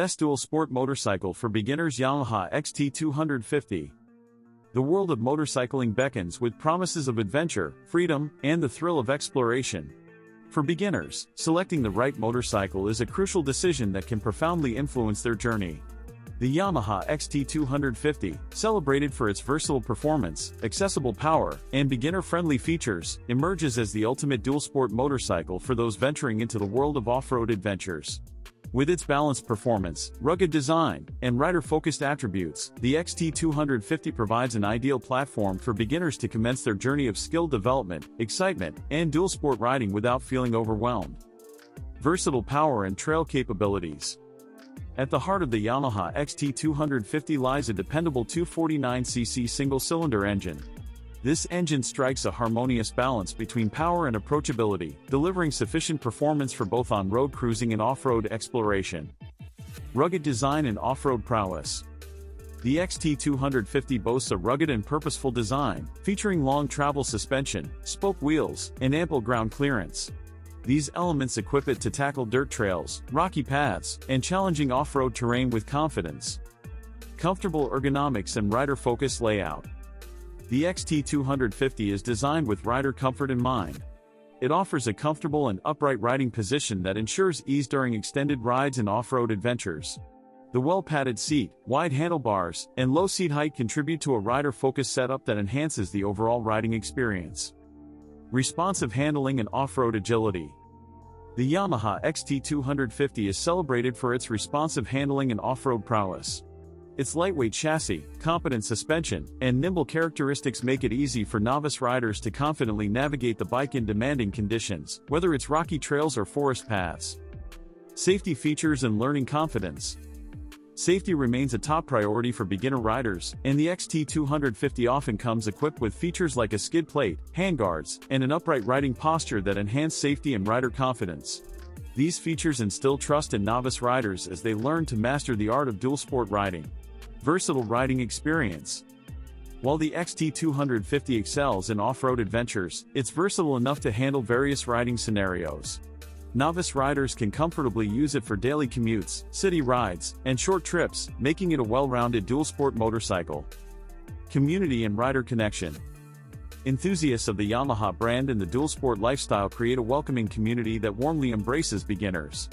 Best Dual Sport Motorcycle for Beginners Yamaha XT250. The world of motorcycling beckons with promises of adventure, freedom, and the thrill of exploration. For beginners, selecting the right motorcycle is a crucial decision that can profoundly influence their journey. The Yamaha XT250, celebrated for its versatile performance, accessible power, and beginner-friendly features, emerges as the ultimate dual-sport motorcycle for those venturing into the world of off-road adventures. With its balanced performance, rugged design, and rider-focused attributes, the XT250 provides an ideal platform for beginners to commence their journey of skill development, excitement, and dual-sport riding without feeling overwhelmed. Versatile power and trail capabilities. At the heart of the Yamaha XT250 lies a dependable 249cc single-cylinder engine. This engine strikes a harmonious balance between power and approachability, delivering sufficient performance for both on-road cruising and off-road exploration. Rugged design and off-road prowess. The XT250 boasts a rugged and purposeful design, featuring long travel suspension, spoke wheels, and ample ground clearance. These elements equip it to tackle dirt trails, rocky paths, and challenging off-road terrain with confidence. Comfortable ergonomics and rider-focused layout. The XT250 is designed with rider comfort in mind. It offers a comfortable and upright riding position that ensures ease during extended rides and off-road adventures. The well-padded seat, wide handlebars, and low seat height contribute to a rider-focused setup that enhances the overall riding experience. Responsive handling and off-road agility. The Yamaha XT250 is celebrated for its responsive handling and off-road prowess. Its lightweight chassis, competent suspension, and nimble characteristics make it easy for novice riders to confidently navigate the bike in demanding conditions, whether it's rocky trails or forest paths. Safety features and learning confidence. Safety remains a top priority for beginner riders, and the XT250 often comes equipped with features like a skid plate, handguards, and an upright riding posture that enhance safety and rider confidence. These features instill trust in novice riders as they learn to master the art of dual sport riding. Versatile riding experience. While the XT250 excels in off-road adventures, it's versatile enough to handle various riding scenarios. Novice riders can comfortably use it for daily commutes, city rides, and short trips, making it a well-rounded dual-sport motorcycle. Community and rider connection. Enthusiasts of the Yamaha brand and the dual-sport lifestyle create a welcoming community that warmly embraces beginners.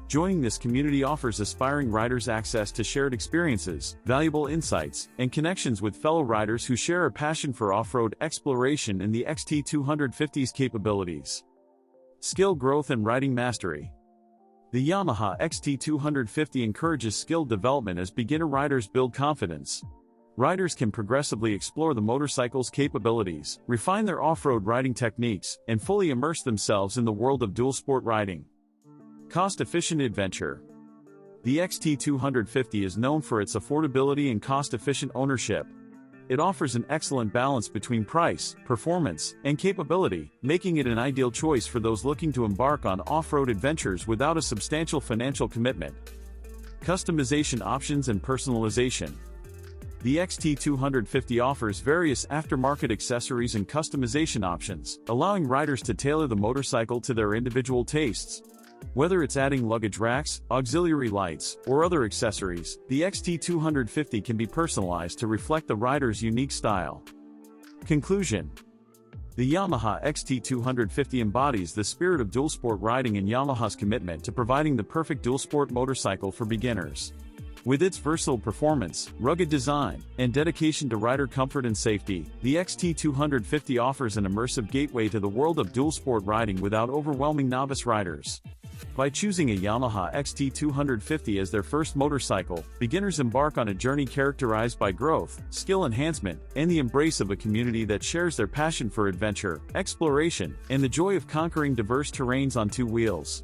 Joining this community offers aspiring riders access to shared experiences, valuable insights, and connections with fellow riders who share a passion for off-road exploration and the XT250's capabilities. Skill growth and riding mastery. The Yamaha XT250 encourages skill development as beginner riders build confidence. Riders can progressively explore the motorcycle's capabilities, refine their off-road riding techniques, and fully immerse themselves in the world of dual-sport riding. Cost-efficient adventure. The XT250 is known for its affordability and cost-efficient ownership. It offers an excellent balance between price, performance, and capability, making it an ideal choice for those looking to embark on off-road adventures without a substantial financial commitment. Customization options and personalization. The XT250 offers various aftermarket accessories and customization options, allowing riders to tailor the motorcycle to their individual tastes. Whether it's adding luggage racks, auxiliary lights, or other accessories, the XT250 can be personalized to reflect the rider's unique style. Conclusion. The Yamaha XT250 embodies the spirit of dual-sport riding and Yamaha's commitment to providing the perfect dual-sport motorcycle for beginners. With its versatile performance, rugged design, and dedication to rider comfort and safety, the XT250 offers an immersive gateway to the world of dual-sport riding without overwhelming novice riders. By choosing a Yamaha XT250 as their first motorcycle, beginners embark on a journey characterized by growth, skill enhancement, and the embrace of a community that shares their passion for adventure, exploration, and the joy of conquering diverse terrains on two wheels.